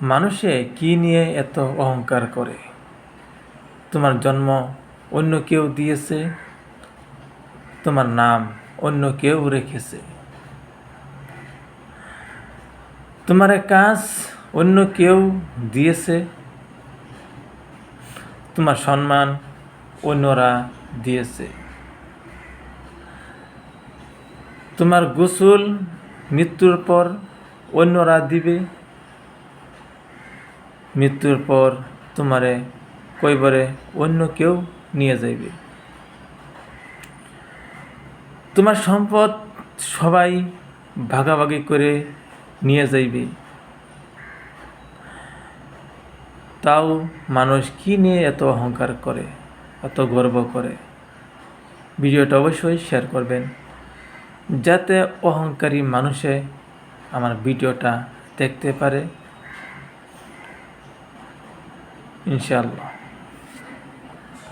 মানুষে কি নিয়ে এত অহংকার করে? তোমার জন্ম অন্য কেউ দিয়েছে, তোমার নাম অন্য কেউ রেখেছে, তোমার কাজ অন্য কেউ দিয়েছে, তোমার সম্মান অন্যরা দিয়েছে, তোমার গোসল মৃত্যুর পর অন্যরা দিবে, মৃত্যুর পর তোমারে কইবরে অন্য কেউ নিয়ে যাইবে। তোমার সম্পদ সবাই ভাগাভাগি করে নিয়ে যাইবে। তাও মানুষ কি নিয়ে এত অহংকার করে, এত গর্ব করে? ভিডিওটা অবশ্যই শেয়ার করবেন, যাতে অহংকারী মানুষে আমার ভিডিওটা দেখতে পারে, ইনশাআল্লাহ।